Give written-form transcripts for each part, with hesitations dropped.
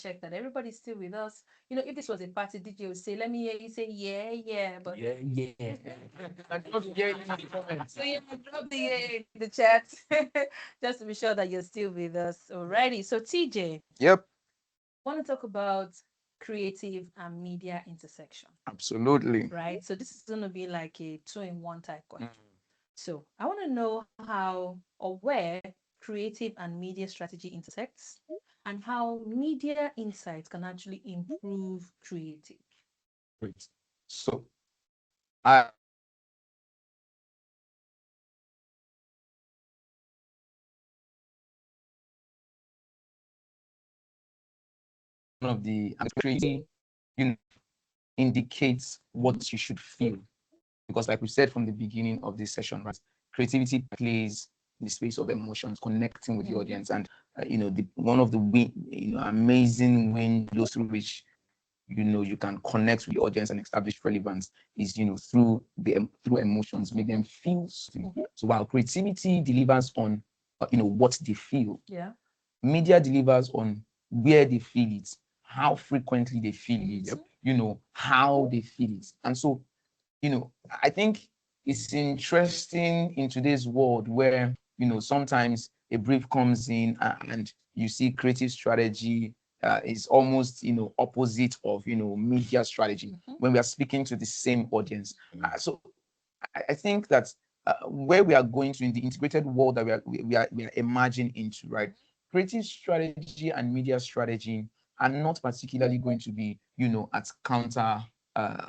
check that everybody's still with us. If this was a party, DJ would say, "Let me hear you say yeah, yeah," but Yeah, yeah. I don't yeah in the comments. so yeah, drop the yeah in the chat just to be sure that you're still with us. Alrighty. So TJ, Yep, want to talk about creative and media intersection, absolutely. right? So this is going to be like a two-in-one type Mm. question. So I want to know how or where creative and media strategy intersects and how media insights can actually improve creative. Great. So I one of the creative, you know, indicates what you should feel. Because like we said from the beginning of this session, right, creativity plays in the space of emotions, connecting with the audience. And one of the amazing windows through which you can connect with the audience and establish relevance is through emotions, make them feel something. So while creativity delivers on what they feel, Yeah. media delivers on where they feel it, how frequently they feel it, how they feel it. And so I think it's interesting in today's world where, sometimes a brief comes in and you see creative strategy is almost, opposite of, media strategy when we are speaking to the same audience. So I think that where we are going to in the integrated world that we are emerging into, right? Creative strategy and media strategy are not particularly going to be, at uh,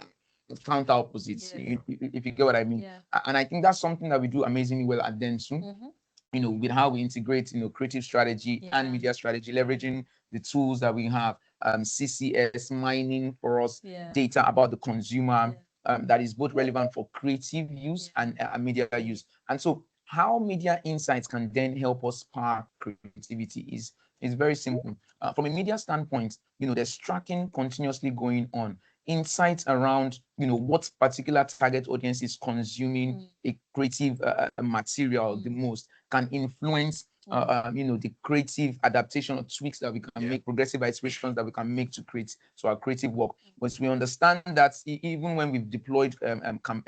counter opposites, Yes. if you get what I mean. Yeah. And I think that's something that we do amazingly well at Dentsu, with how we integrate, creative strategy and Yeah. media strategy, leveraging the tools that we have, CCS mining for us, Yeah. data about the consumer, Yeah. that is both relevant for creative use Yeah. and media use. And so how media insights can then help us spark creativity is very simple. From a media standpoint, there's tracking continuously going on, insights around what particular target audience is consuming a creative material the most can influence the creative adaptation or tweaks that we can make, progressive iterations that we can make to create so our creative work. Once we understand that even when we've deployed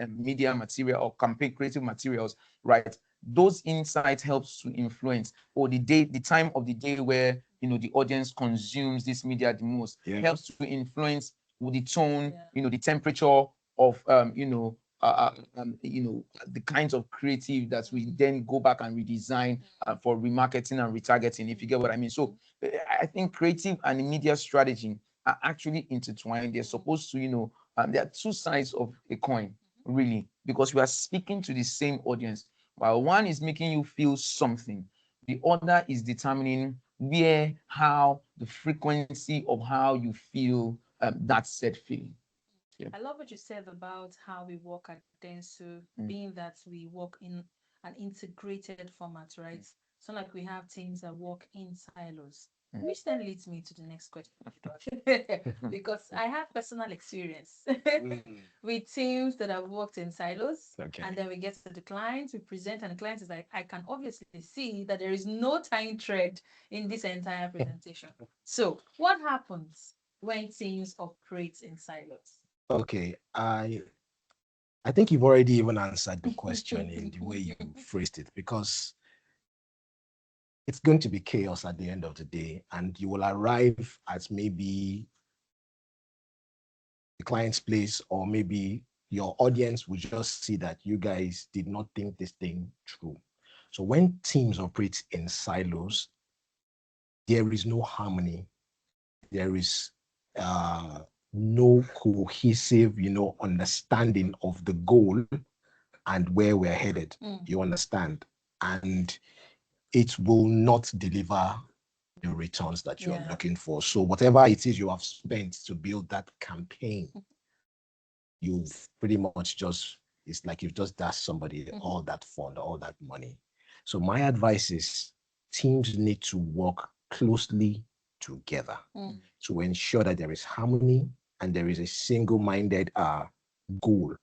media material or campaign creative materials, right, those insights helps to influence or the time of the day where the audience consumes this media the most, helps to influence the tone, the temperature of the kinds of creative that we then go back and redesign for remarketing and retargeting, if you get what I mean. So I think creative and media strategy are actually intertwined. They're supposed to, there are two sides of a coin, really, because we are speaking to the same audience. While one is making you feel something, the other is determining where, how, the frequency of how you feel that said feeling. Yeah. I love what you said about how we work at Dentsu, being that we work in an integrated format, right? So like we have teams that work in silos, which then leads me to the next question, because I have personal experience with teams that have worked in silos, and then we get to the client, we present, and the client is like, I can obviously see that there is no time thread in this entire presentation. So what happens when teams operate in silos? Okay, I think you've already even answered the question in the way you phrased it, because it's going to be chaos at the end of the day, and you will arrive at maybe the client's place, or maybe your audience will just see that you guys did not think this thing through. So when teams operate in silos, there is no harmony. There is no cohesive, understanding of the goal and where we're headed. You understand? And it will not deliver the returns that you're looking for. So whatever it is you have spent to build that campaign, you've pretty much it's like you've just dashed somebody all that fund, all that money. So my advice is teams need to work closely together to ensure that there is harmony and there is a single-minded goal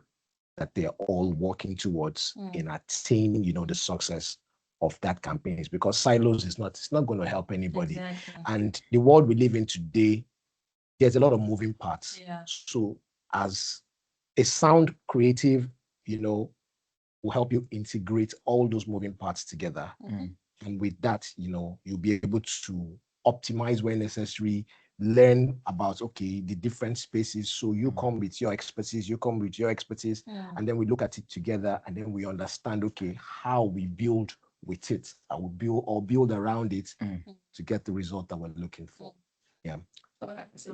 that they're all working towards in attaining, the success of that campaigns, because silos is not, it's not going to help anybody. Exactly. And the world we live in today, there's a lot of moving parts. Yeah. So as a sound creative, will help you integrate all those moving parts together. And with that, you'll be able to optimize where necessary, learn about, okay, the different spaces. So you come with your expertise, and then we look at it together, and then we understand, okay, how we build with it. I will build around it to get the result that we're looking for. Yeah.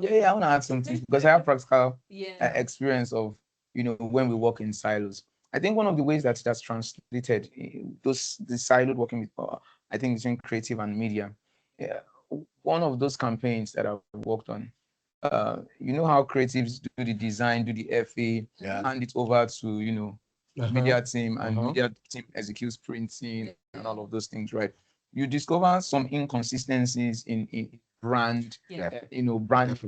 Yeah, I want to add something because I have practical Yeah. experience of, when we work in silos. I think one of the ways that that's translated the siloed working with, I think between creative and media. Yeah, one of those campaigns that I've worked on, you know how creatives do the design, do the FA, hand it over to, media team, and media team executes printing and all of those things, right? You discover some inconsistencies in brand, brand,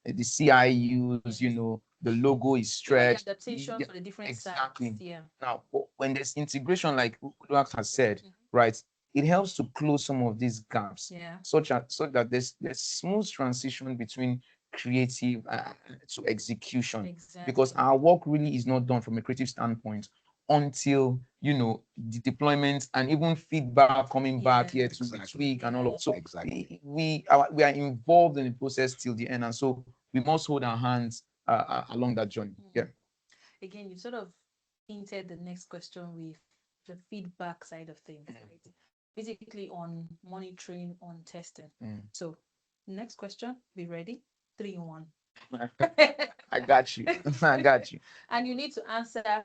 the CIUs, the logo is stretched. Adaptation for the different Exactly. sites. Yeah. Now, when there's integration, like Luak has said, right, it helps to close some of these gaps, so that there's smooth transition between creative to execution. Exactly. Because our work really is not done from a creative standpoint until the deployment and even feedback coming back here to tweak and all of. So we are involved in the process till the end, and so we must hold our hands along that journey. Yeah. Again, you sort of hinted the next question with the feedback side of things, right? Basically on monitoring, on testing. So next question, be ready. 3 in 1. I got you. I got you. And you need to answer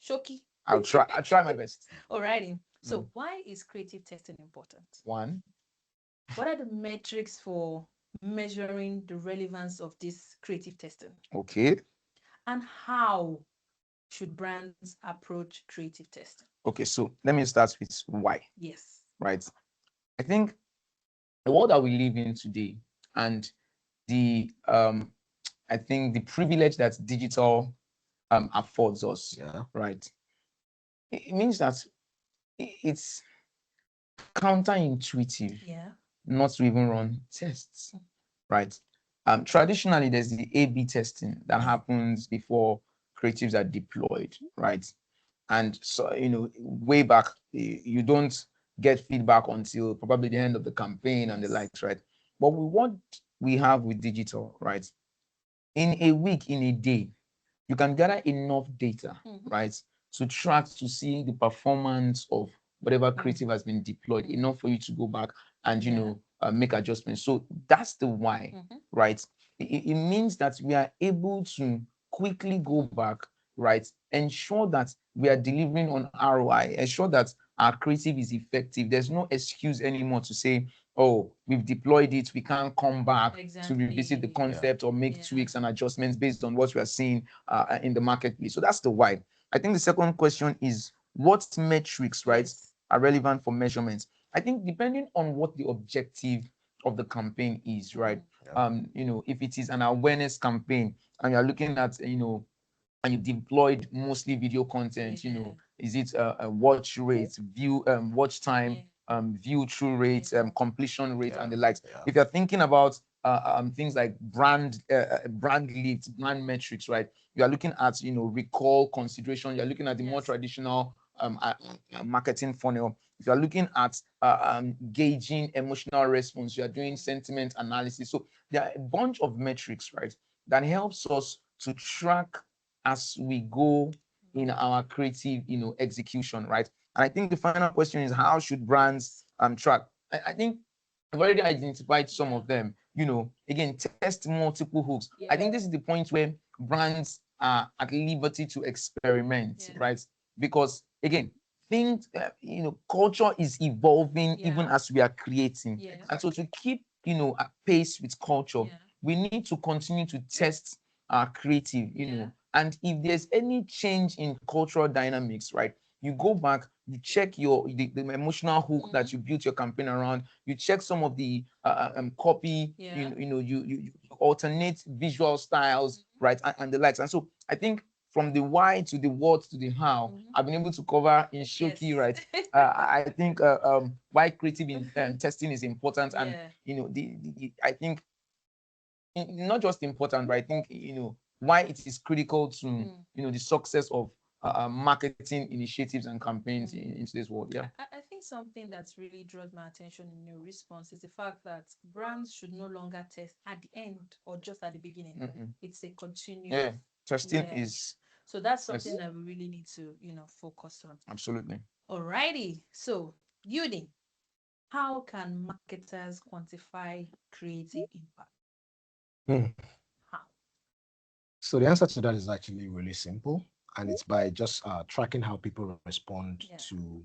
Shoki. I'll try my best. Alrighty. So why is creative testing important? 1. What are the metrics for measuring the relevance of this creative testing? Okay. And how should brands approach creative testing? Okay, so let me start with why. Yes. Right. I think the world that we live in today, and the I think the privilege that digital affords us, right? It means that it's counterintuitive not to even run tests, right? Traditionally, there's the A/B testing that happens before creatives are deployed, right? And so, way back, you don't get feedback until probably the end of the campaign and the likes, right? But what we have with digital, right? In a week, in a day, you can gather enough data, right, to track to see the performance of whatever creative has been deployed, enough for you to go back and make adjustments. So that's the why, right? It means that we are able to quickly go back, right, ensure that we are delivering on ROI, ensure that our creative is effective. There's no excuse anymore to say, oh, we've deployed it, we can't come back to revisit the concept or make tweaks and adjustments based on what we are seeing in the marketplace. So that's the why. I think the second question is, what metrics, right, are relevant for measurements? I think depending on what the objective of the campaign is, right? If it is an awareness campaign and you're looking at, and you deployed mostly video content, is it a watch rate, view, watch time, view through rate, completion rate, and the likes. If you're thinking about things like brand lift, brand metrics, right? You are looking at recall, consideration. You're looking at the more traditional marketing funnel. If you're looking at gauging emotional response, you are doing sentiment analysis. So there are a bunch of metrics, right, that helps us to track as we go in our creative, execution, right? And I think the final question is, how should brands track? I think I've already identified some of them. Again, test multiple hooks. I think this is the point where brands are at liberty to experiment, right? Because again, things, culture is evolving even as we are creating, and so to keep, at pace with culture, we need to continue to test our creative, and if there's any change in cultural dynamics, right, you go back, you check the emotional hook that you built your campaign around, you check some of the copy, you alternate visual styles, right, and the likes. And so I think from the why to the what to the how, I've been able to cover in Shoki, right? I think why creative testing is important, and I think not just important, but I think why it is critical to the success of marketing initiatives and campaigns in today's world. Yeah, I think something that's really draws my attention in your response is the fact that brands should no longer test at the end or just at the beginning. It's a continuous. Yeah, testing is. So that's something that we really need to focus on. Absolutely. Alrighty. So, Yudi, how can marketers quantify creative impact? How? So the answer to that is actually really simple, and it's by just tracking how people respond to,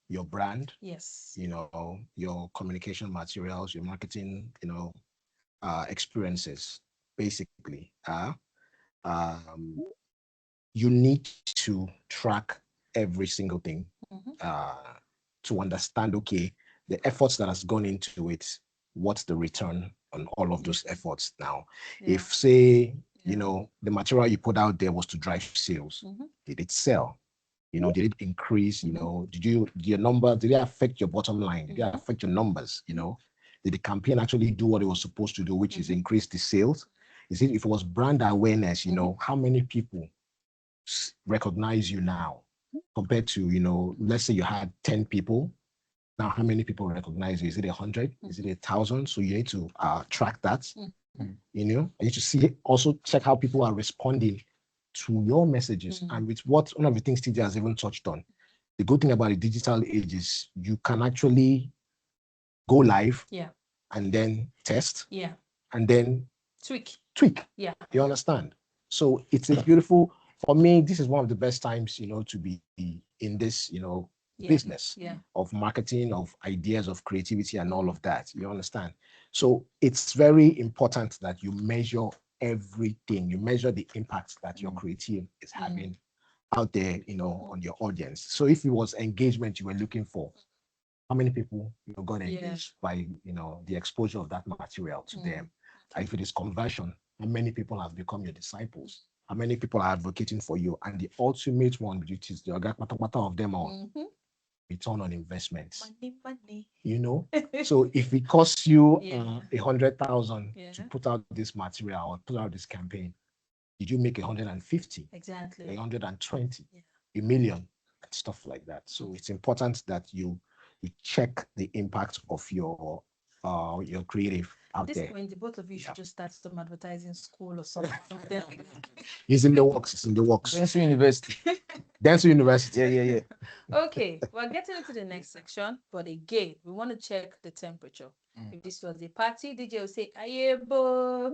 your brand. Yes. Your communication materials, your marketing, experiences. Basically, you need to track every single thing to understand. Okay, the efforts that has gone into it. What's the return on all of those efforts now? If say the material you put out there was to drive sales, did it sell? Did it increase? Did your number, did it affect your bottom line? Did it affect your numbers? Did the campaign actually do what it was supposed to do, which is increase the sales? Is it, if it was brand awareness, how many people recognize you now compared to, let's say you had 10 people. Now, how many people recognize you? Is it 100? Is it 1,000? So you need to track that. You need to see, also check how people are responding to your messages. And with one of the things TJ has even touched on, the good thing about the digital age is you can actually go live and then test and then tweak. You understand? So it's a beautiful, for me, this is one of the best times, to be in this, business of marketing, of ideas, of creativity, and all of that. You understand? So it's very important that you measure everything. You measure the impact that your creative is having out there, on your audience. So if it was engagement you were looking for, how many people got engaged by the exposure of that material to them? And if it is conversion, how many people have become your disciples? How many people are advocating for you? And the ultimate one, which is the of them all, return on investment. Money. So if it costs you 100,000 to put out this material or put out this campaign, did you make 150? Exactly. 120, a million, and stuff like that. So it's important that you check the impact of your creative out At there. this point, the both of you should just start some advertising school or something. It's in the works. It's in the works. Dentsu University. Dentsu University. Yeah. Okay, we're getting into the next section, but again, we want to check the temperature. If this was a party, DJ will say, "Ayebo."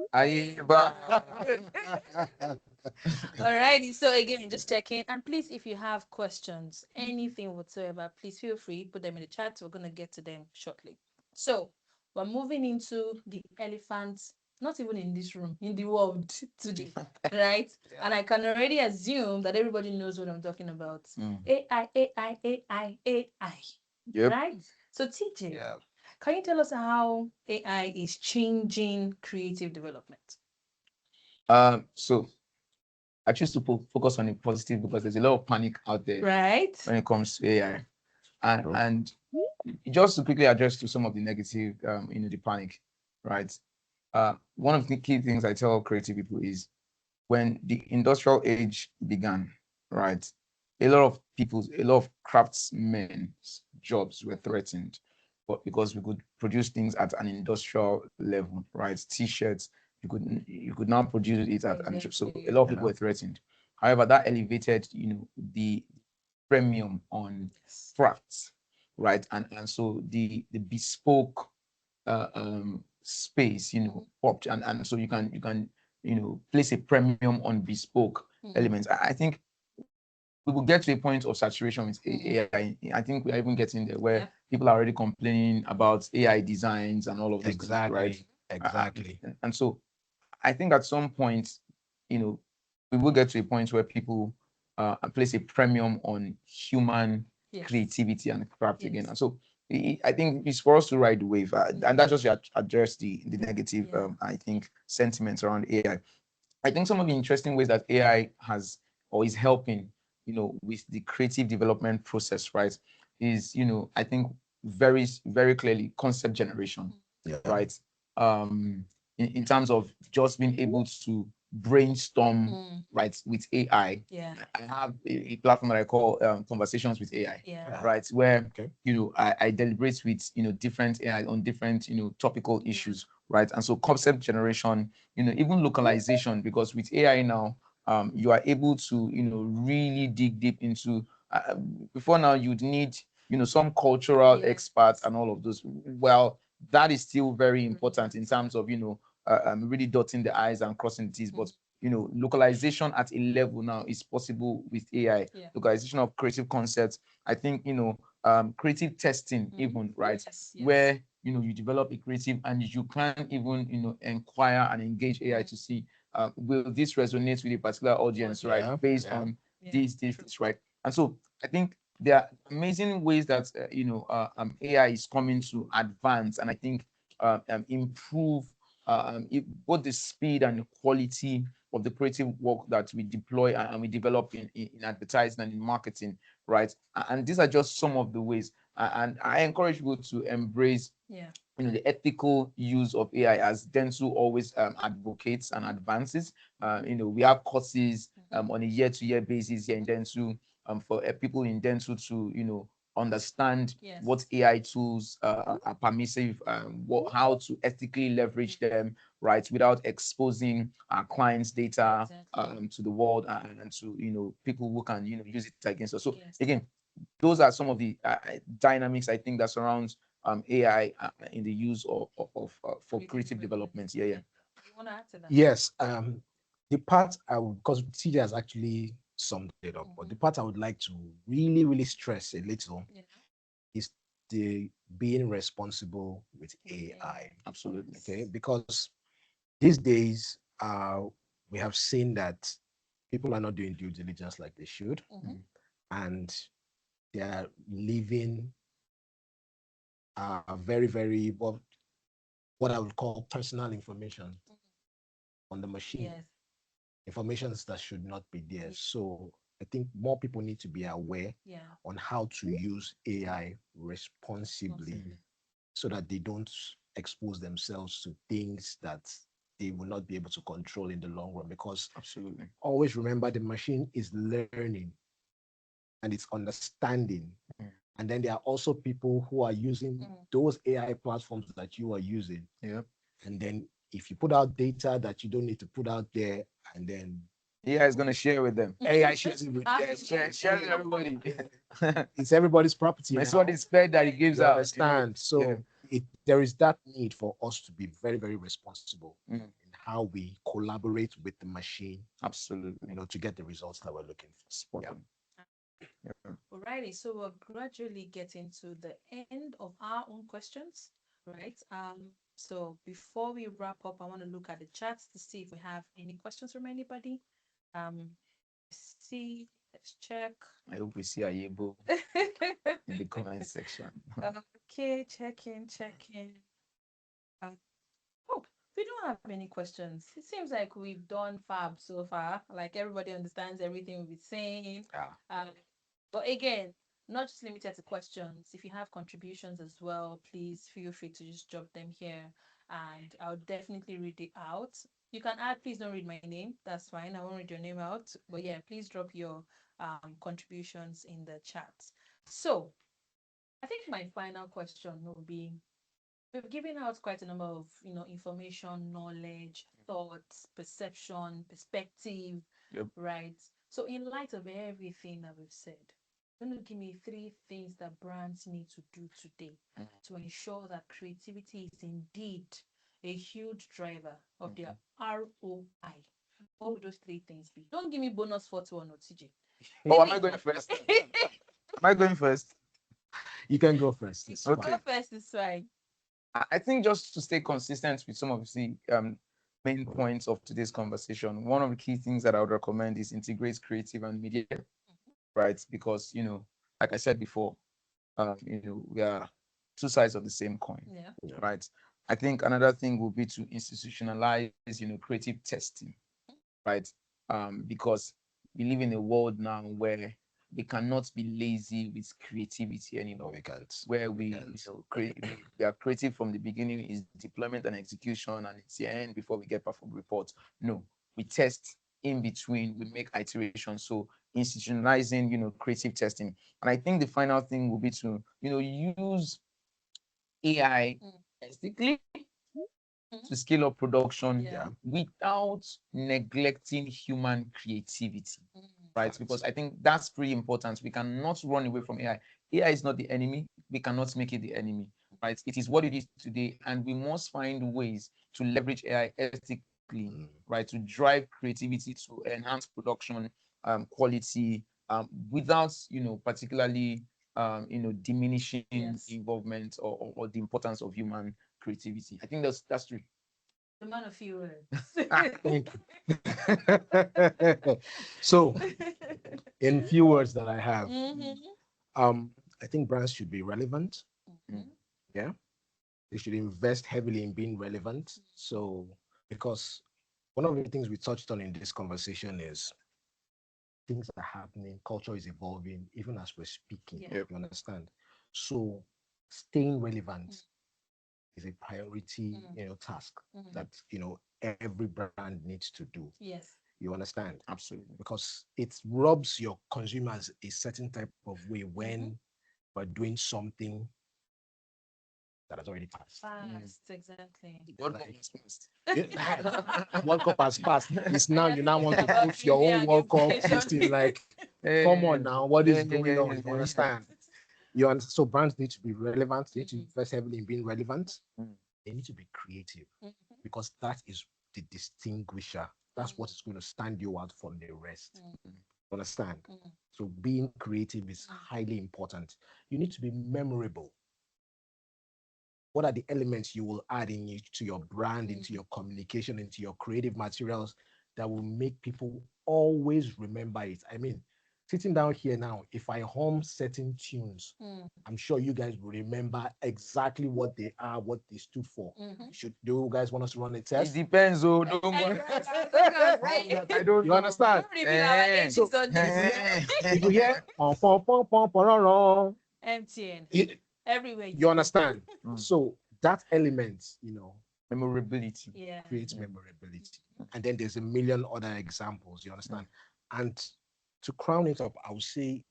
Alrighty, so again, just checking. And please, if you have questions, anything whatsoever, please feel free, put them in the chat. We're going to get to them shortly. So we're moving into the elephants, not even in this room, in the world today, right? And I can already assume that everybody knows what I'm talking about. AI. Yep. Right? So TJ, can you tell us how AI is changing creative development? So I choose to focus on the positive because there's a lot of panic out there, right, when it comes to AI. And just to quickly address to some of the negative, the panic, right? One of the key things I tell creative people is when the industrial age began, right? A lot of craftsmen's jobs were threatened, but because we could produce things at an industrial level, right? T-shirts, you could now produce it at an, so a lot of people were threatened. However, that elevated, the premium on crafts, right? And so the bespoke space, popped, and so you can place a premium on bespoke elements. I think we will get to a point of saturation with AI. I think we're even getting there where people are already complaining about AI designs and all of this. Exactly. Right? Exactly. And so I think at some point, we will get to a point where people place a premium on human creativity and craft again. And so I think it's for us to ride the wave, and that just address the negative, I think, sentiments around AI. I think some of the interesting ways that AI has or is helping, with the creative development process, right, is, I think very, very clearly concept generation, Yeah. right? In terms of just being able to brainstorm, right, with AI. Yeah. I have a platform that I call Conversations with AI, Yeah. right, where Okay. I deliberate with different AI on different topical issues, right? And so concept generation, even localization, because with AI now, you are able to really dig deep into before now you'd need some cultural Yeah. experts and all of those. Well, that is still very important in terms of really dotting the I's and crossing the T's, but localization at a level now is possible with AI. Yeah. Localization of creative concepts. I think creative testing even, right? Yes. Where you develop a creative and you can even inquire and engage AI to see will this resonate with a particular audience, right? Yeah. Based Yeah. on these, right? And so I think there are amazing ways that AI is coming to advance and I think improve both the speed and the quality of the creative work that we deploy and we develop in advertising and in marketing, right? And these are just some of the ways. And I encourage people to embrace the ethical use of AI, as Dentsu always advocates and advances. We have courses on a year-to-year basis here in Dentsu for people in Dentsu to understand what AI tools are permissive, how to ethically leverage them, right, without exposing our clients' data to the world and to people who can use it against us. So again, those are some of the dynamics I think that surrounds AI in the use of for creative development. Yeah. You want to add to that? Yes. The part I would, because TJ has actually summed it up, but the part I would like to really, really stress a little is the being responsible with AI. Absolutely. Okay, because these days we have seen that people are not doing due diligence like they should, and they are leaving very, very what I would call personal information on the machine. Information that should not be there. So I think more people need to be aware on how to use AI responsibly so that they don't expose themselves to things that they will not be able to control in the long run. Because absolutely, always remember the machine is learning and it's understanding. And then there are also people who are using those AI platforms that you are using. And then if you put out data that you don't need to put out there, and then AI is going to share with them. AI shares it with share with everybody. It's everybody's property. It's what it's fed that it gives out. Understand? So there is that need for us to be very, very responsible in how we collaborate with the machine. Absolutely. To get the results that we're looking for. Alrighty, so we're gradually getting to the end of our own questions, right? So before we wrap up, I want to look at the chats to see if we have any questions from anybody. Let's check. I hope we see Ayebo in the comment section. Okay, checking. Oh, we don't have any questions. It seems like we've done fab so far. Like everybody understands everything we've been saying. But again, not just limited to questions. If you have contributions as well, please feel free to just drop them here and I'll definitely read it out. You can add, please don't read my name. That's fine. I won't read your name out. But yeah, please drop your contributions in the chat. So I think my final question will be, we've given out quite a number of information, knowledge, thoughts, perception, perspective, right? So in light of everything that we've said, you're going to give me 3 things that brands need to do today to ensure that creativity is indeed a huge driver of their ROI. What would those 3 things be? Don't give me bonus for 2 or not, TJ. Oh, am I going first? Am I going first? You can go first. Okay. Go first, it's fine. I think just to stay consistent with some of the main points of today's conversation, one of the key things that I would recommend is integrate creative and media, right? Because, like I said before, we are 2 sides of the same coin, right? I think another thing will be to institutionalize, creative testing, right? Because we live in a world now where we cannot be lazy with creativity anymore. We can't. Where We we, can't. we are creative from the beginning, is deployment and execution, and it's the end before we get perform reports. No, we test in between, we make iterations. So institutionalizing, creative testing. And I think the final thing will be to, use AI ethically to scale up production Yeah. without neglecting human creativity, right? Facts. Because I think that's pretty important. We cannot run away from AI. AI is not the enemy. We cannot make it the enemy, right? It is what it is today, and we must find ways to leverage AI ethically, right, to drive creativity, to enhance production quality, without, particularly, diminishing Yes. involvement or the importance of human creativity. I think that's true. The man of few words. Thank you. So, in few words that I have, I think brands should be relevant. Yeah, they should invest heavily in being relevant. So, because one of the things we touched on in this conversation is things are happening, culture is evolving, even as we're speaking. Yeah. You understand? So, staying relevant is a priority, task that every brand needs to do. Yes. You understand? Absolutely. Because it rubs your consumers a certain type of way when we're doing something that has already passed. Fast, exactly. World Cup Like- is passed. World Cup has passed. It's now you now want to About put your trivia own and World Cup. information. This is like, come on now, what is going on? You understand? So brands need to be relevant. They need to invest heavily in being relevant. They need to be creative because that is the distinguisher. That's what is going to stand you out from the rest. Understand? So being creative is highly important. You need to be memorable. What are the elements you will add to your brand, into your communication, into your creative materials that will make people always remember it? I mean, sitting down here now, if I hum certain tunes, I'm sure you guys will remember exactly what they are, what they stood for. Do you guys want us to run a It test? depends. Oh, don't go. I don't. You understand? So, If you hear MTN everywhere. you understand? So that element, Memorability. Yeah. creates memorability. And then there's a million other examples, you understand? And to crown it up, I would say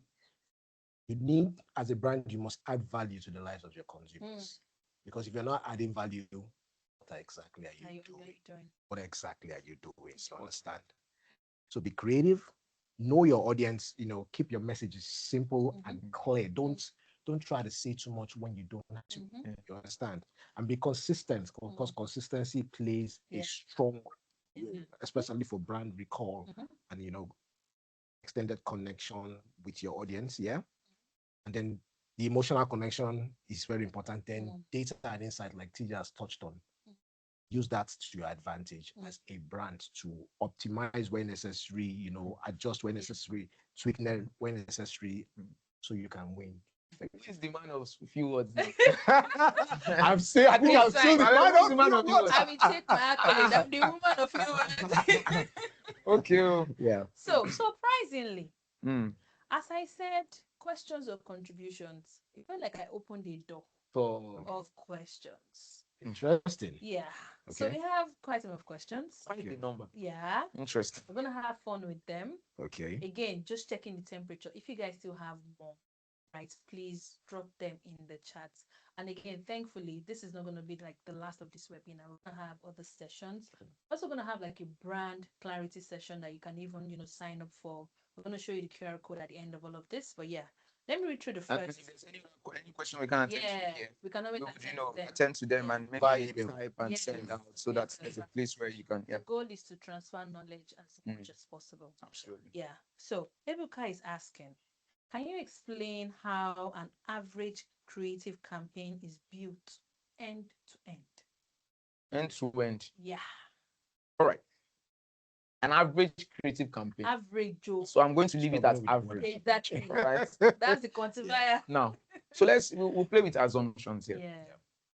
you need, as a brand, you must add value to the lives of your consumers. Because if you're not adding value, what exactly are you doing? What exactly are you doing? You understand? So be creative, know your audience, keep your messages simple and clear. Don't try to say too much when you don't have to. You understand? And be consistent, because consistency plays a strong role, especially for brand recall and extended connection with your audience. Yeah. And then the emotional connection is very important. Then data and insight, like TJ has touched on, use that to your advantage as a brand to optimize when necessary, adjust when necessary, sweeten when necessary, so you can win. Who's the man of few words now? I think I've seen the man of few words. I will take my accolade. I'm the woman of few words. Okay. Yeah. So surprisingly, as I said, questions or contributions, it felt like I opened a door of questions. Interesting. Yeah. So Okay. we have quite a lot of questions. Find the number. Yeah. Interesting. We're gonna have fun with them. Okay. Again, just checking the temperature. If you guys still have more, right, please drop them in the chat. And again, thankfully, this is not going to be like the last of this webinar. We're going to have other sessions. We're also going to have like a brand clarity session that you can even, sign up for. We're going to show you the QR code at the end of all of this. But yeah, let me read through the first. If there's any question we can attend to here, we can always attend to them and maybe type and send out so that there's a place where you can. The goal is to transfer knowledge as much as possible. Absolutely. Yeah. So Ebuka is asking, can you explain how an average creative campaign is built end to end? End to end. Yeah. All right. An average creative campaign. Average joke. So I'm going to leave it as average. Exactly. Right. That's the quantifier. Now, so we'll play with assumptions here. Yeah.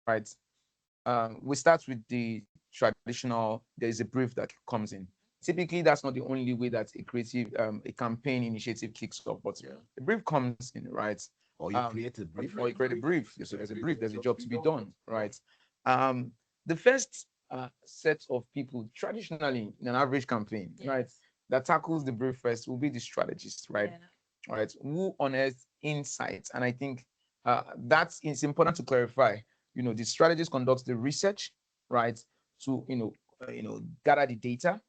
Right. We start with the traditional. There is a brief that comes in. typically that's not the only way that a creative, a campaign initiative kicks off, but the brief comes in, right? Or you create a brief. Or you create a brief. So there's a brief, there's a job to be done, right? The first set of people traditionally in an average campaign, right, that tackles the brief first will be the strategist, right? Right, who unearths insights. And I think that's, it's important to clarify. The strategist conducts the research, right, to gather the data,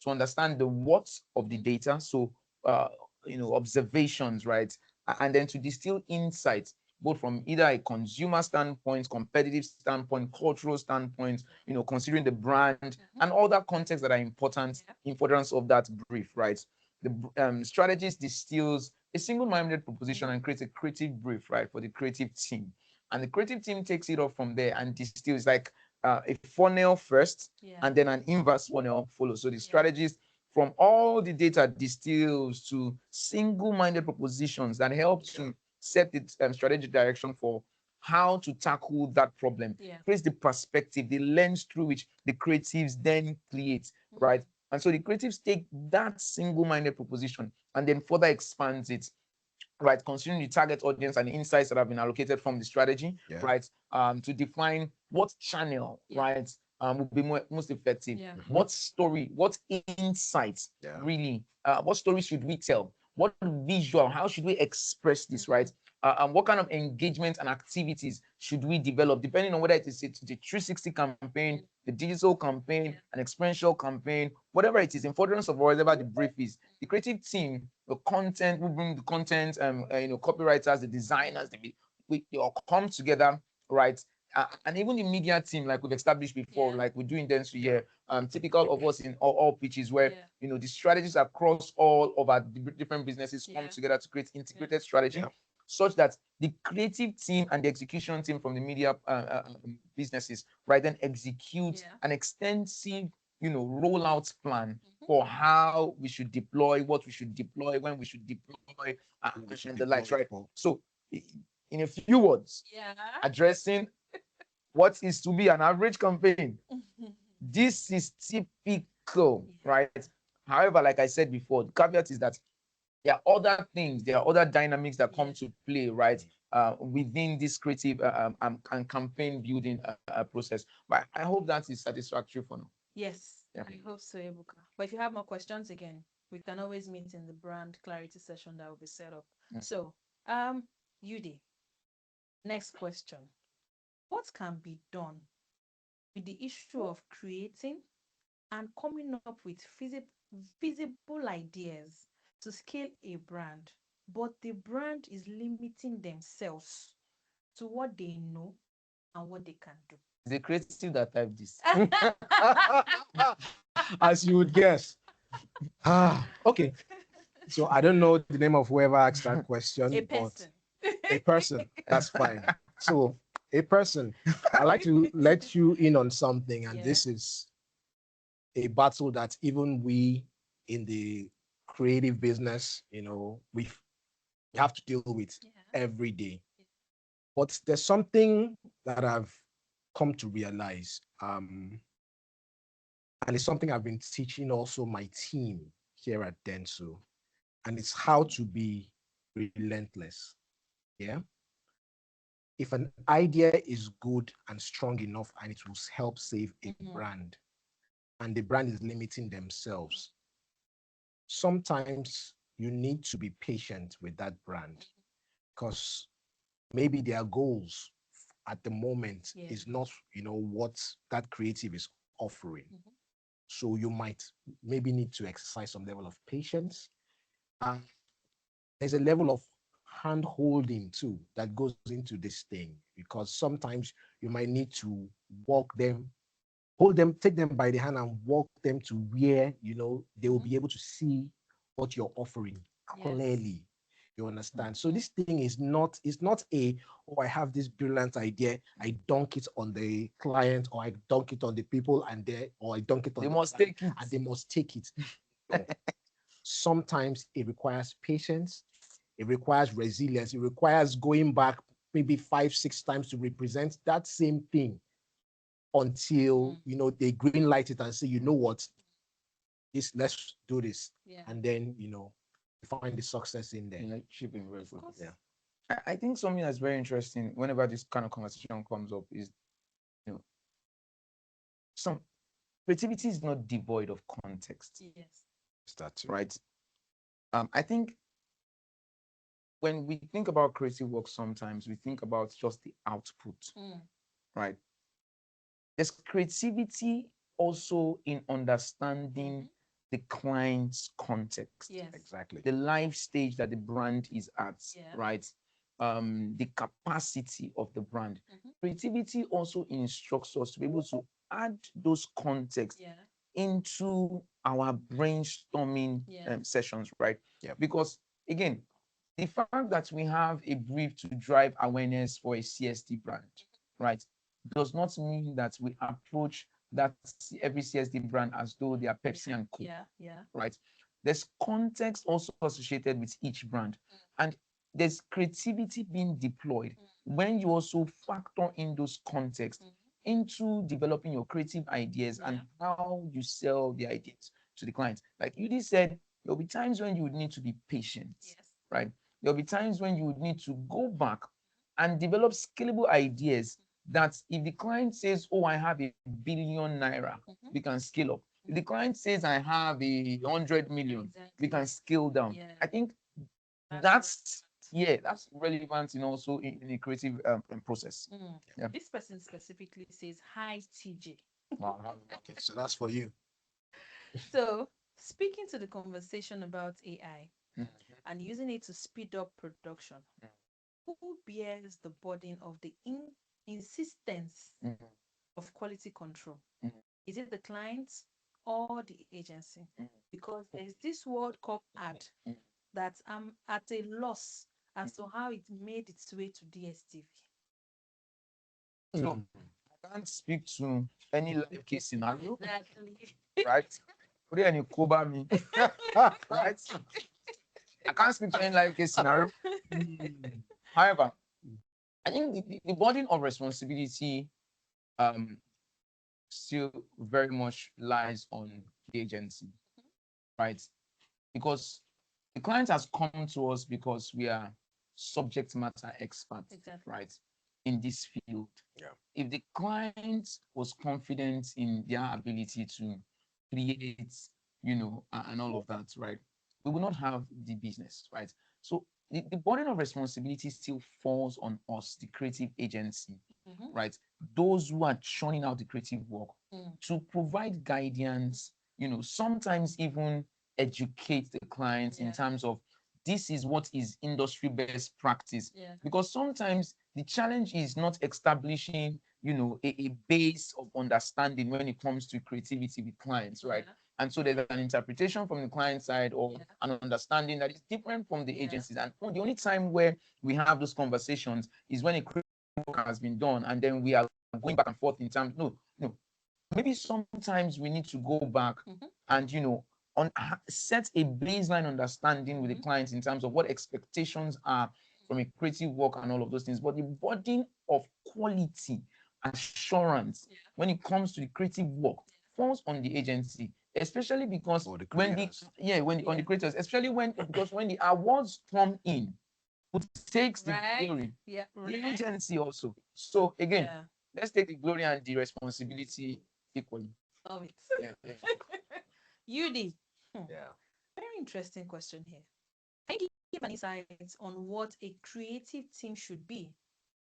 to understand the what of the data. So observations, right, and then to distill insights both from either a consumer standpoint, competitive standpoint, cultural standpoint, considering the brand and all that context that are important in furtherance of that brief, right? The strategist distills a single-minded proposition and creates a creative brief, right, for the creative team. And the creative team takes it off from there and distills like a funnel first, and then an inverse funnel follows. So the strategist from all the data distills to single-minded propositions that help to set the strategic direction for how to tackle that problem. Creates the perspective, the lens through which the creatives then create, right? And so the creatives take that single-minded proposition and then further expands it, right, considering the target audience and the insights that have been allocated from the strategy, right, to define what channel, right, will be most effective, what story, what insights, really, what story should we tell, what visual, how should we express this, right, and what kind of engagement and activities should we develop, depending on whether it is a 360 campaign, the digital campaign, an experiential campaign, whatever it is, in furtherance of whatever the brief is. The creative team, the content, we bring the content, copywriters, the designers, they all come together, right? And even the media team, like we've established before, like we do in Dentsu here, typical of us in all pitches where, the strategies across all of our different businesses come together to create integrated strategy, such that the creative team and the execution team from the media businesses, right, then execute an extensive, rollout plan for how we should deploy, what we should deploy, when we should deploy, and the likes, right? So, in a few words, addressing what is to be an average campaign, this is typical, right? However, like I said before, the caveat is that there are other things, there are other dynamics that come to play, right, within this creative and campaign building process. But I hope that is satisfactory for now. Yes, I hope so, Ebuka. But if you have more questions again, we can always meet in the brand clarity session that will be set up. So, Yudi, next question. What can be done with the issue of creating and coming up with visible ideas to scale a brand, but the brand is limiting themselves to what they know and what they can do? The creative that typed this. As you would guess. Okay. So I don't know the name of whoever asked that question. A person. But a person. That's fine. So a person. I'd like to let you in on something, and this is a battle that even we in the creative business, we have to deal with every day. But there's something that I've come to realize, and it's something I've been teaching also my team here at Dentsu, and it's how to be relentless. If an idea is good and strong enough and it will help save a brand, and the brand is limiting themselves, sometimes you need to be patient with that brand, because maybe their goals at the moment is not, what that creative is offering. So you might maybe need to exercise some level of patience. There's a level of hand holding too that goes into this thing, because sometimes you might need to hold them, take them by the hand and walk them to where, they will be able to see what you're offering clearly. You understand? So this thing is not, I have this brilliant idea, I dunk it on the client, or I dunk it on the people, or I dunk it on they must take it. and they must take it. Sometimes it requires patience, it requires resilience, it requires going back maybe 5-6 times to represent that same thing until they green light it and say, you know what, let's do this, Yeah. and then find the success in there. Yeah, shipping very Of good. course. Yeah. I think something that's very interesting whenever this kind of conversation comes up is, you know, some creativity is not devoid of context, Yes. That's right? I think when we think about creative work, sometimes we think about just the output, Mm. right? There's creativity also in understanding the client's context, Yes. exactly. the life stage that the brand is at, Yeah. right? The capacity of the brand. Mhm. Creativity also instructs us to be able to add those contexts Yeah. into our brainstorming Yeah. sessions, right? Yep. Because again, the fact that we have a brief to drive awareness for a CSD brand, right, does not mean that we approach every CSD brand as though they are Pepsi and Coke, Yeah. Yeah. right? There's context also associated with each brand, and there's creativity being deployed when you also factor in those contexts into developing your creative ideas and how you sell the ideas to the clients. Like you just said, there'll be times when you would need to be patient, Yes. right? There'll be times when you would need to go back and develop scalable ideas that if the client says, oh, I have £1 billion, we can scale up. If the client says, I have 100 million, we can scale down. Yeah. I think That's that's relevant in also in the creative process. Yeah. This person specifically says, hi, TJ. Wow. Okay, so that's for you. So, speaking to the conversation about AI Mhm. and using it to speed up production, who bears the burden of the insistence Mhm. of quality control? Mhm. Is it the client or the agency? Mhm. Because there's this word called ad Mhm. that I'm at a loss as to how it made its way to DSTV. So I can't speak to any live case scenario, Exactly. right? Put it in cover me, right? I can't speak to any live case scenario. However, I think the burden of responsibility still very much lies on the agency, right? Because the client has come to us because we are subject matter experts, Exactly. right, in this field. Yeah. If the client was confident in their ability to create, and all of that, right, we will not have the business, right? So the burden of responsibility still falls on us, the creative agency, right? Those who are churning out the creative work to provide guidance, sometimes even educate the clients in terms of this is what is industry best practice. Yeah. Because sometimes the challenge is not establishing, a base of understanding when it comes to creativity with clients, right? And so there's an interpretation from the client side or an understanding that is different from the agencies. And the only time where we have those conversations is when a creative work has been done, and then we are going back and forth in terms. No, maybe sometimes we need to go back and set a baseline understanding with the clients in terms of what expectations are from a creative work and all of those things. But the burden of quality assurance when it comes to the creative work falls on the agency, especially because Or the when creators. on the creators, especially because when the awards come in, who takes the glory? Yeah. The agency also. So again, Yeah. let's take the glory and the responsibility equally. Of it. Yeah. Yudi. Yeah. Very interesting question here. Can you give an insight on what a creative team should be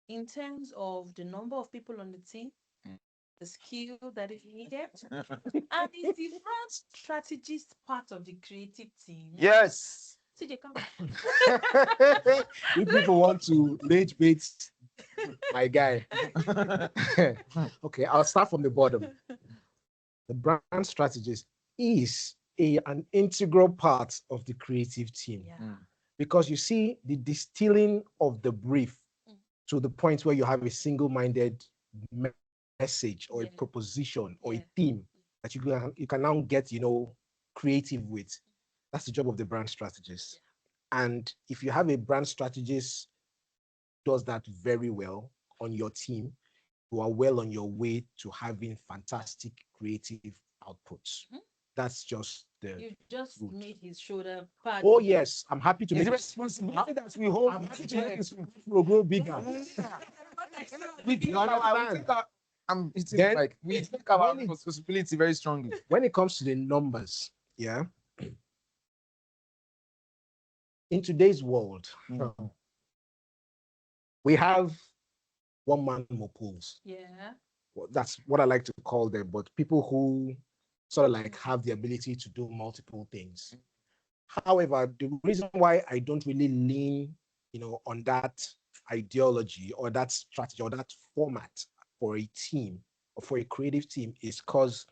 in terms of the number of people on the team, the skill that is needed, and is the brand strategist part of the creative team? Yes. CJ, come. If people want to rage bait my guy. Okay, I'll start from the bottom. The brand strategist is an integral part of the creative team. Yeah. Because you see the distilling of the brief to the point where you have a single-minded message or a proposition or a theme that you can now get creative with. That's the job of the brand strategist. And if you have a brand strategist who does that very well on your team, you are well on your way to having fantastic creative outputs. That's just the You just truth. made his shoulder pad. Oh yes, I'm happy to It's make the it. responsibility that we hold. I'm happy to make it grow bigger. We take You our, understand? it's Then, like we take our when it- responsibility very strongly. When it comes to the numbers, yeah, in today's world, we have one-man moguls. Yeah. Well, that's what I like to call them, but people who sort of like have the ability to do multiple things. However, the reason why I don't really lean, on that ideology or that strategy or that format for a team or for a creative team is because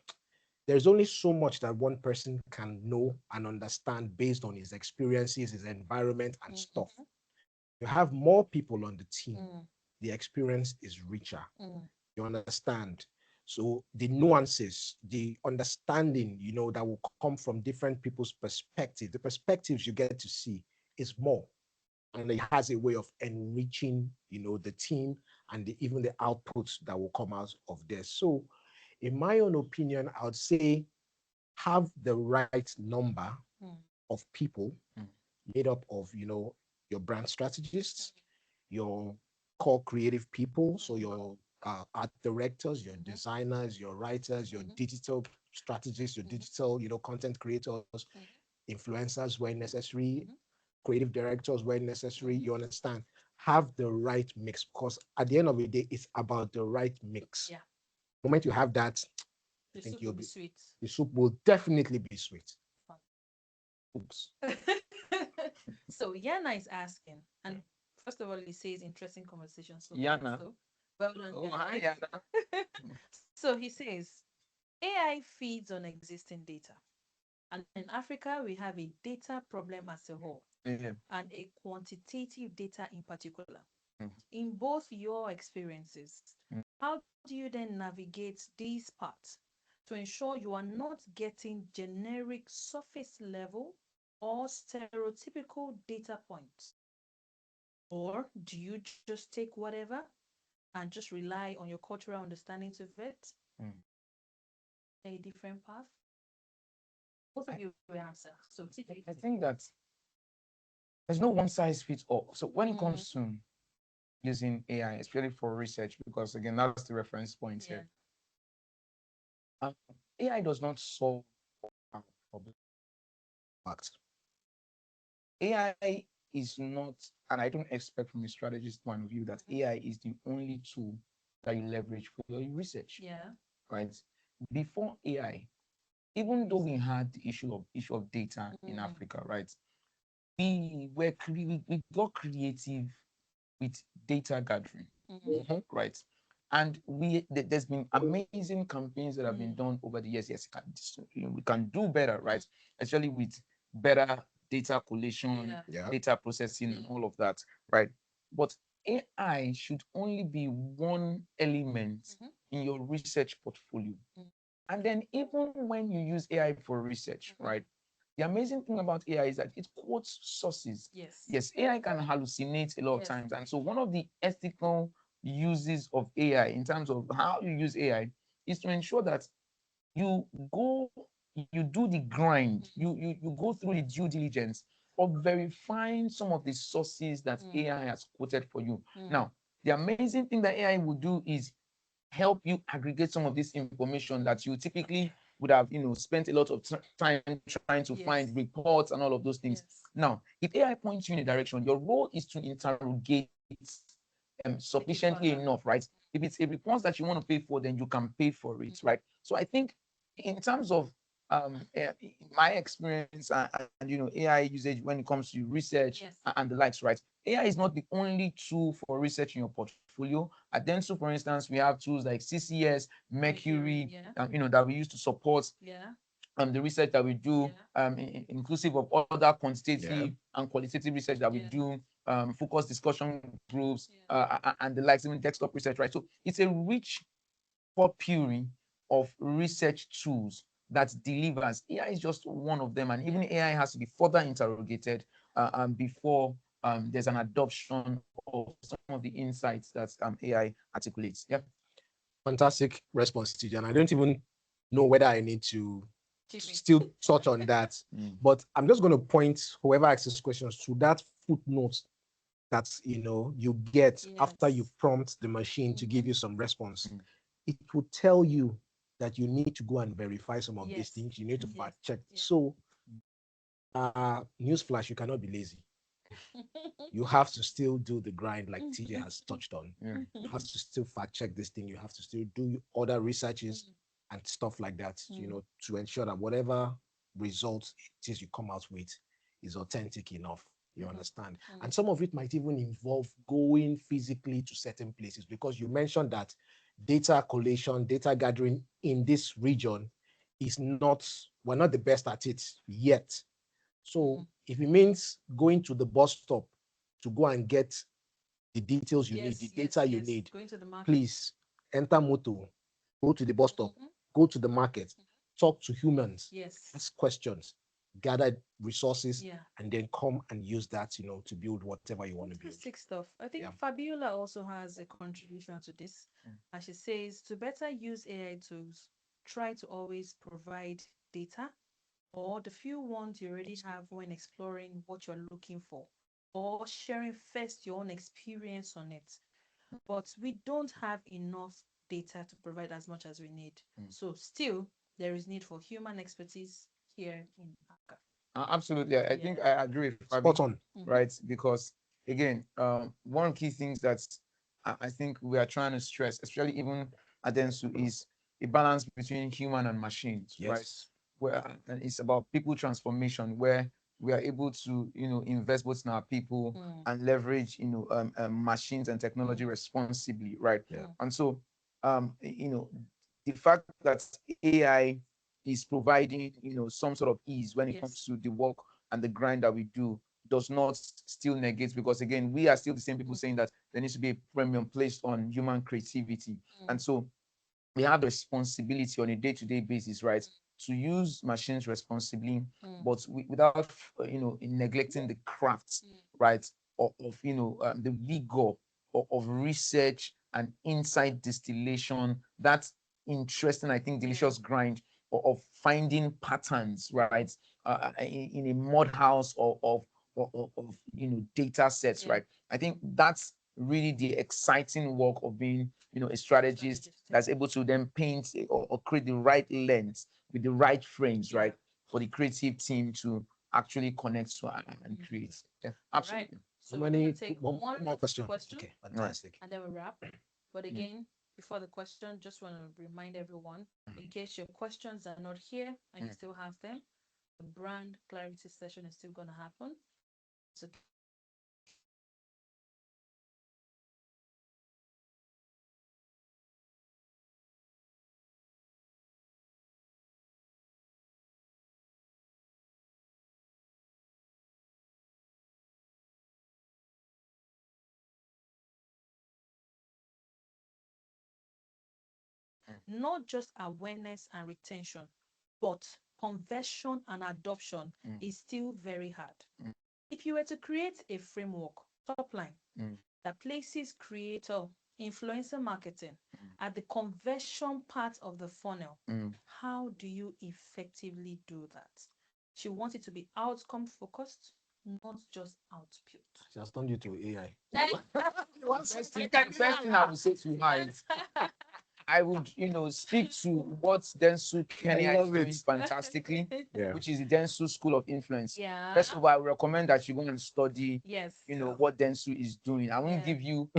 there's only so much that one person can know and understand based on his experiences, his environment, and stuff. You have more people on the team, the experience is richer. You understand? So the nuances, the understanding, that will come from different people's perspective, the perspectives you get to see is more. And it has a way of enriching, the team and even the outputs that will come out of there. So in my own opinion, I would say have the right number of people made up of, your brand strategists, your core creative people, so your art directors, your designers, your writers, your digital strategists, your digital, content creators, influencers where necessary, creative directors where necessary. You understand? Have the right mix, because at the end of the day, it's about the right mix. Yeah. The moment you have that, I The think soup you'll will be be sweet. the soup will definitely be sweet. Oops. So Yana is asking, and first of all, he says interesting conversation. So Yana. so, well done. Oh, Yana. hi, Yana. So he says AI feeds on existing data, and in Africa we have a data problem as a whole, Yeah. and a quantitative data in particular. Mm. In both your experiences, how do you then navigate these parts to ensure you are not getting generic surface level or stereotypical data points? Or do you just take whatever and just rely on your cultural understanding to vet a different path? Both of you will answer. So I think that there's no one size fits all. So when it comes to using AI, especially for research, because again, that's the reference point here. AI does not solve our problem. Fact. AI is not, and I don't expect from a strategist point of view that AI is the only tool that you leverage for your research. Yeah. Right. Before AI, even though we had the issue of data in Africa, right? We got creative with data gathering, right? And there's been amazing campaigns that have been done over the years. Yes, we can do better, right? Especially with better data collation, data processing, and all of that, right? But AI should only be one element in your research portfolio. And then even when you use AI for research, right? The amazing thing about AI is that it quotes sources. Yes, AI can hallucinate a lot of times. And so one of the ethical uses of AI in terms of how you use AI is to ensure that you do the grind, you go through the due diligence of verifying some of the sources that AI has quoted for you. Now, the amazing thing that AI will do is help you aggregate some of this information that you typically would have, spent a lot of time trying to find reports and all of those things. Now, if AI points you in a direction, your role is to interrogate sufficiently enough, right? If it's a report that you want to pay for, then you can pay for it, right? So I think in terms of my experience and AI usage when it comes to research and the likes, right? AI is not the only tool for research in your portfolio. At Dentsu, for instance, we have tools like CCS, Mercury, that we use to support the research that we do, inclusive of other quantitative and qualitative research that we do, focus discussion groups, and the likes, even desktop research, right? So it's a rich potpourri of research tools that delivers. AI is just one of them, and even AI has to be further interrogated before there's an adoption of some of the insights that AI articulates. Yeah. Fantastic response, TJ. And I don't even know whether I need to still touch on that. But I'm just going to point whoever asks this questions to that footnote that you get after you prompt the machine to give you some response. It will tell you that you need to go and verify some of these things. You need to fact check. So newsflash, you cannot be lazy. You have to still do the grind like TJ has touched on. You have to still fact check this thing. You have to still do other researches and stuff like that, to ensure that whatever results it is you come out with is authentic enough. You understand? And some of it might even involve going physically to certain places, because you mentioned that data collation, data gathering in this region is not, we're not the best at it yet. So if it means going to the bus stop to go and get the details you need, the data you need, please enter Moto, go to the bus stop, go to the market, talk to humans, ask questions, gather resources, and then come and use that, to build whatever you want to build. Stuff. I think Fabiola also has a contribution to this. And she says, to better use AI tools, try to always provide data or the few ones you already have when exploring what you're looking for, or sharing first your own experience on it. But we don't have enough data to provide as much as we need. So still, there is need for human expertise here in Africa. Absolutely. I think I agree with Fabi, Spot on. right? Because again, one key things that I think we are trying to stress, especially even at Dentsu, is a balance between human and machines, right? Where and it's about people transformation, where we are able to invest both in our people and leverage machines and technology responsibly, right? And so the fact that AI is providing some sort of ease when it comes to the work and the grind that we do does not still negate, because again, we are still the same people saying that there needs to be a premium placed on human creativity. And so we have the responsibility on a day-to-day basis, right, to use machines responsibly, but without neglecting the crafts, right, of the vigor of research and insight distillation, that interesting, I think, delicious grind of finding patterns, right, in a mud house of data sets, right. I think that's really the exciting work of being a strategist that's able to then paint or create the right lens with the right frames, right, for the creative team to actually connect to and create. Absolutely. Right. So we're going to take one more question. Okay, fantastic. And then we wrap. But again, before the question, just want to remind everyone, in case your questions are not here and you still have them, the brand clarity session is still going to happen. So not just awareness and retention, but conversion and adoption is still very hard. If you were to create a framework, top line, that places creator, influencer marketing at the conversion part of the funnel, how do you effectively do that? She wants it to be outcome focused, not just output. She has turned you to AI. First thing I would say to her is, I would, speak to what Dentsu Kenya is doing fantastically, which is the Dentsu School of Influence. First of all, I would recommend that you go and study, what Dentsu is doing. I won't give you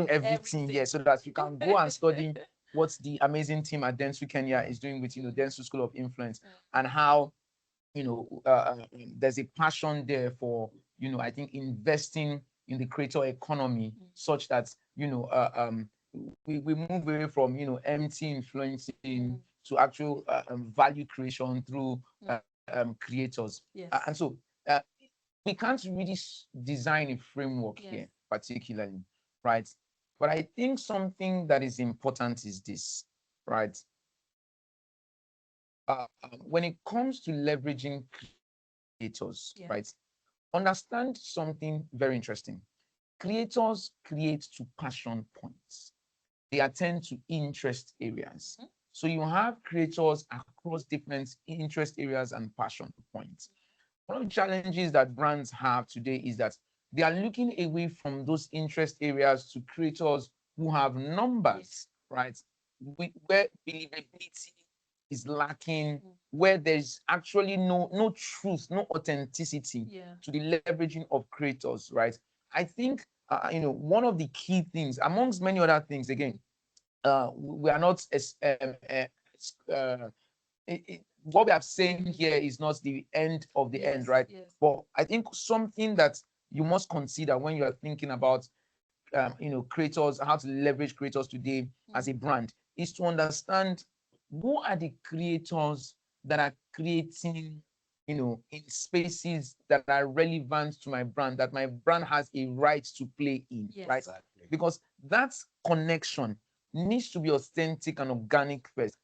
everything here, so that you can go and study what the amazing team at Dentsu Kenya is doing with, Dentsu School of Influence, and how, there's a passion there for, I think, investing in the creator economy, such that, we move away from empty influencing to actual value creation through creators. And so we can't really design a framework here particularly, right? But I think something that is important is this, right? When it comes to leveraging creators, right, understand something very interesting. Creators create to passion points. They attend to interest areas. So you have creators across different interest areas and passion points. One of the challenges that brands have today is that they are looking away from those interest areas to creators who have numbers, right? Where believability is lacking, where there's actually no truth, no authenticity to the leveraging of creators, right? I think one of the key things, amongst many other things, again, we are not what we are saying here is not the end of the end, right? But I think something that you must consider when you are thinking about creators, how to leverage creators today as a brand, is to understand who are the creators that are creating in spaces that are relevant to my brand, that my brand has a right to play in, right? Exactly. Because that connection needs to be authentic and organic first.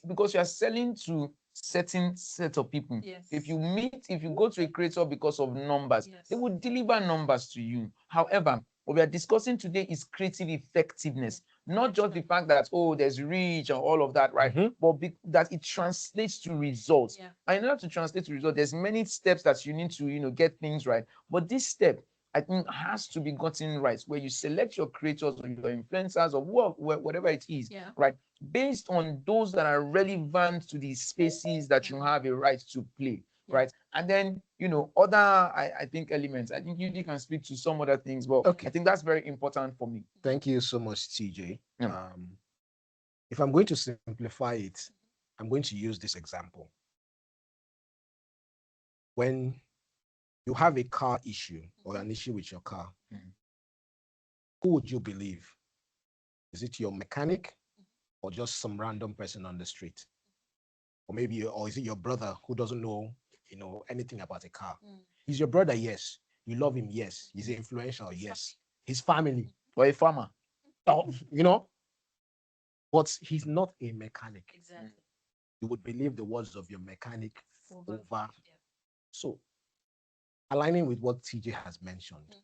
Because you are selling to certain set of people. If you go to a creator because of numbers, they will deliver numbers to you. However, what we are discussing today is creative effectiveness, not just the fact that, oh, there's reach and all of that, right? But that it translates to results. And in order to translate to results, there's many steps that you need to, get things right. But this step, I think, has to be gotten right, where you select your creators or your influencers or whatever it is, right? Based on those that are relevant to the spaces that you have a right to play, right? And then, other, I think, elements. I think you can speak to some other things, but Okay. I think that's very important for me. Thank you so much, TJ. Yeah. If I'm going to simplify it, I'm going to use this example. When you have a car issue or an issue with your car, who would you believe? Is it your mechanic or just some random person on the street? Or is it your brother who doesn't know, anything about a car? He's your brother, yes. You love him, yes. He's influential, yes. His family, Or a farmer. but he's not a mechanic. Exactly. You would believe the words of your mechanic over. So, aligning with what TJ has mentioned,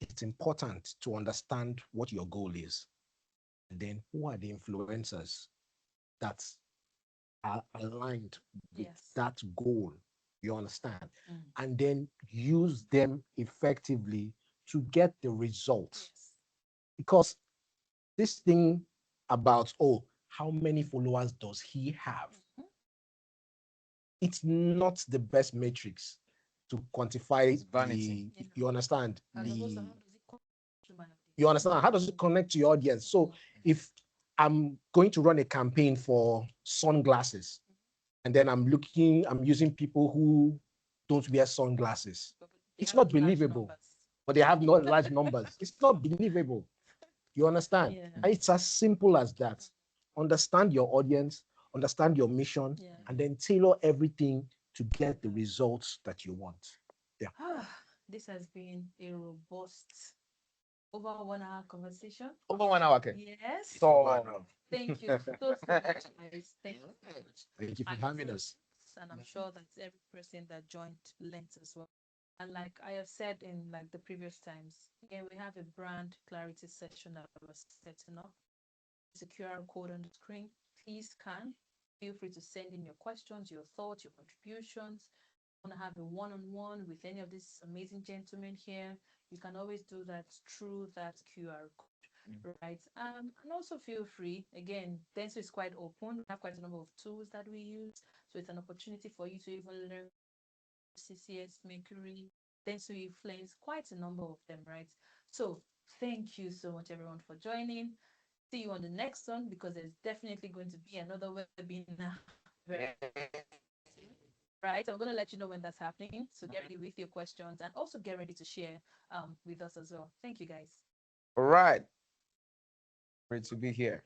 it's important to understand what your goal is. And then who are the influencers that are aligned with that goal? You understand? And then use them effectively to get the results. Because this thing about, how many followers does he have? It's not the best matrix to quantify vanity. you understand? And also, how does it come to my You understand? How does it connect to your audience? So if I'm going to run a campaign for sunglasses, and then I'm using people who don't wear sunglasses, it's not believable. But they have not large numbers. It's not believable. You understand? And it's as simple as that. Understand your audience, understand your mission, and then tailor everything to get the results that you want. Yeah. This has been a robust over 1 hour conversation. Over 1 hour, okay? Yes. So Thank you so much, guys. Thank you so much. Thank you for having us. And I'm sure that every person that joined learned as well. And like I have said in like the previous times, again, we have a brand clarity session that we're setting up. It's a QR code on the screen. Please scan. Feel free to send in your questions, your thoughts, your contributions. Want to have a one-on-one with any of these amazing gentlemen here, you can always do that through that QR code, right? And also feel free. Again, Dentsu is quite open. We have quite a number of tools that we use, so it's an opportunity for you to even learn CCS, Mercury, Dentsu Influence, quite a number of them, right? So thank you so much, everyone, for joining. See you on the next one, because there's definitely going to be another webinar. Right, I'm going to let you know when that's happening, so get ready with your questions and also get ready to share with us as well. Thank you, guys. all right. Great to be here.